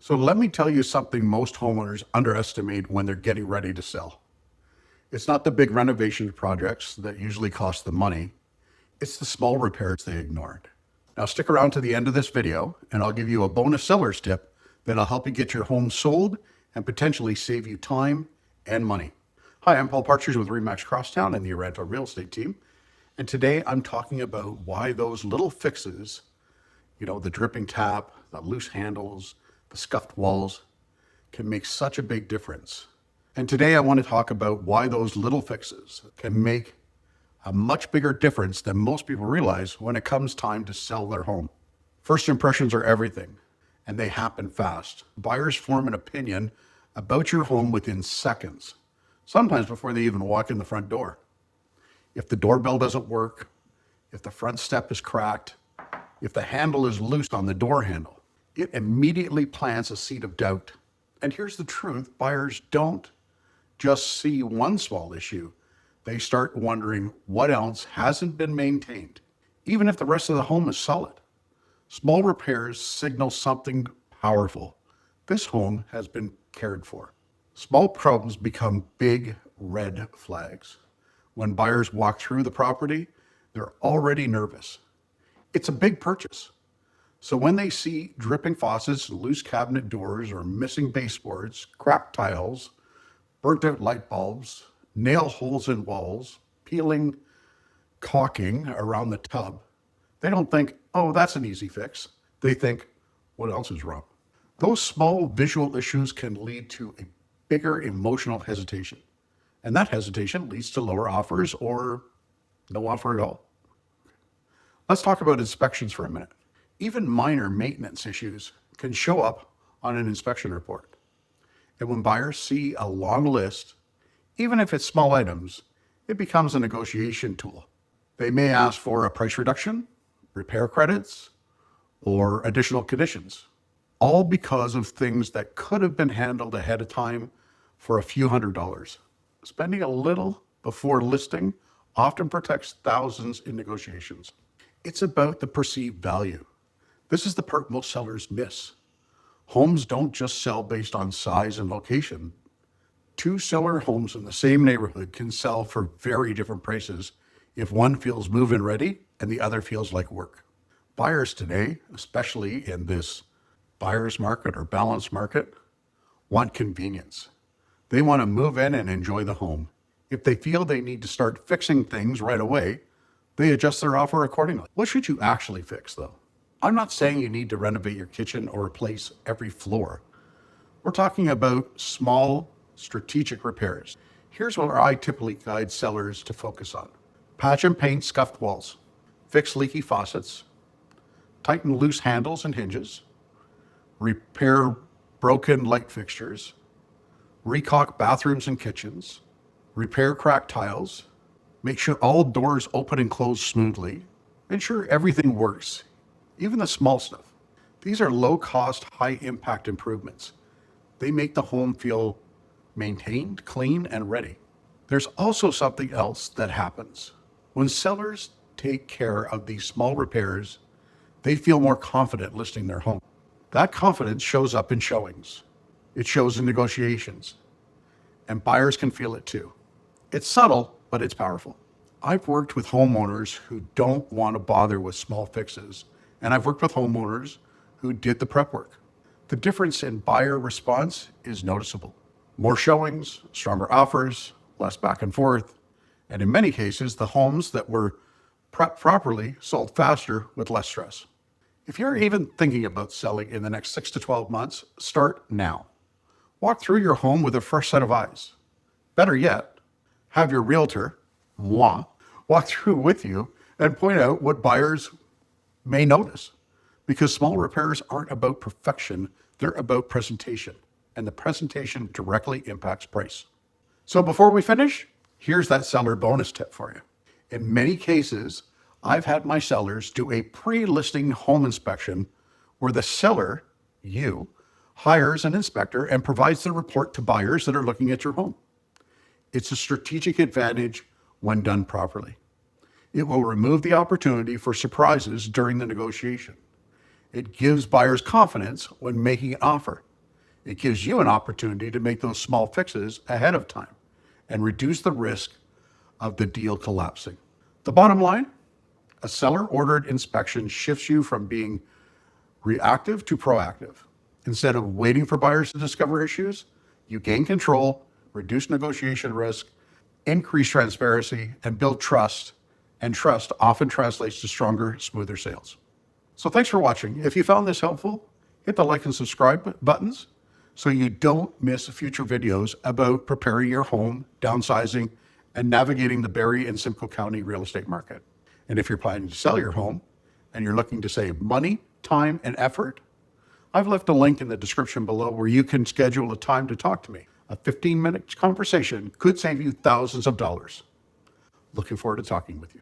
So let me tell you something most homeowners underestimate when they're getting ready to sell. It's not the big renovation projects that usually cost the money. It's the small repairs they ignored. Now stick around to the end of this video and I'll give you a bonus seller's tip that'll help you get your home sold and potentially save you time and money. Hi, I'm Paul Partridge with Remax Crosstown and the Rental Real Estate team. And today I'm talking about why those little fixes, the dripping tap, the loose handles, the scuffed walls, can make such a big difference. And today I want to talk about why those little fixes can make a much bigger difference than most people realize when it comes time to sell their home. First impressions are everything, and they happen fast. Buyers form an opinion about your home within seconds, sometimes before they even walk in the front door. If the doorbell doesn't work, if the front step is cracked, if the handle is loose on the door handle, it immediately plants a seed of doubt. And here's the truth, buyers don't just see one small issue. They start wondering what else hasn't been maintained, even if the rest of the home is solid. Small repairs signal something powerful. This home has been cared for. Small problems become big red flags. When buyers walk through the property, they're already nervous. It's a big purchase. So when they see dripping faucets, loose cabinet doors, or missing baseboards, cracked tiles, burnt out light bulbs, nail holes in walls, peeling caulking around the tub, they don't think, oh, that's an easy fix. They think, what else is wrong? Those small visual issues can lead to a bigger emotional hesitation. And that hesitation leads to lower offers or no offer at all. Let's talk about inspections for a minute. Even minor maintenance issues can show up on an inspection report. And when buyers see a long list, even if it's small items, it becomes a negotiation tool. They may ask for a price reduction, repair credits, or additional conditions, all because of things that could have been handled ahead of time for a few $100s. Spending a little before listing often protects thousands in negotiations. It's about the perceived value. This is the part most sellers miss. Homes don't just sell based on size and location. Two similar homes in the same neighborhood can sell for very different prices if one feels move-in ready and the other feels like work. Buyers today, especially in this buyer's market or balanced market, want convenience. They want to move in and enjoy the home. If they feel they need to start fixing things right away, they adjust their offer accordingly. What should you actually fix, though? I'm not saying you need to renovate your kitchen or replace every floor. We're talking about small, strategic repairs. Here's where I typically guide sellers to focus on. Patch and paint scuffed walls, fix leaky faucets, tighten loose handles and hinges, repair broken light fixtures, recaulk bathrooms and kitchens, repair cracked tiles, make sure all doors open and close smoothly, ensure everything works, even the small stuff. These are low-cost, high-impact improvements. They make the home feel maintained, clean, and ready. There's also something else that happens. When sellers take care of these small repairs, they feel more confident listing their home. That confidence shows up in showings. It shows in negotiations. And buyers can feel it too. It's subtle, but it's powerful. I've worked with homeowners who don't want to bother with small fixes, and I've worked with homeowners who did the prep work. The difference in buyer response is noticeable. More showings, stronger offers, less back and forth, and in many cases, the homes that were prepped properly sold faster with less stress. If you're even thinking about selling in the next 6 to 12 months, start now. Walk through your home with a fresh set of eyes. Better yet, have your realtor, moi, walk through with you and point out what buyers may notice, because small repairs aren't about perfection, they're about presentation, and the presentation directly impacts price. So before we finish, here's that seller bonus tip for you. In many cases, I've had my sellers do a pre-listing home inspection where the seller, you, hires an inspector and provides the report to buyers that are looking at your home. It's a strategic advantage when done properly. It will remove the opportunity for surprises during the negotiation. It gives buyers confidence when making an offer. It gives you an opportunity to make those small fixes ahead of time and reduce the risk of the deal collapsing. The bottom line, a seller-ordered inspection shifts you from being reactive to proactive. Instead of waiting for buyers to discover issues, you gain control, reduce negotiation risk, increase transparency, and build trust. And trust often translates to stronger, smoother sales. So thanks for watching. If you found this helpful, hit the like and subscribe buttons so you don't miss future videos about preparing your home, downsizing, and navigating the Barrie and Simcoe County real estate market. And if you're planning to sell your home and you're looking to save money, time, and effort, I've left a link in the description below where you can schedule a time to talk to me. A 15-minute conversation could save you thousands of dollars. Looking forward to talking with you.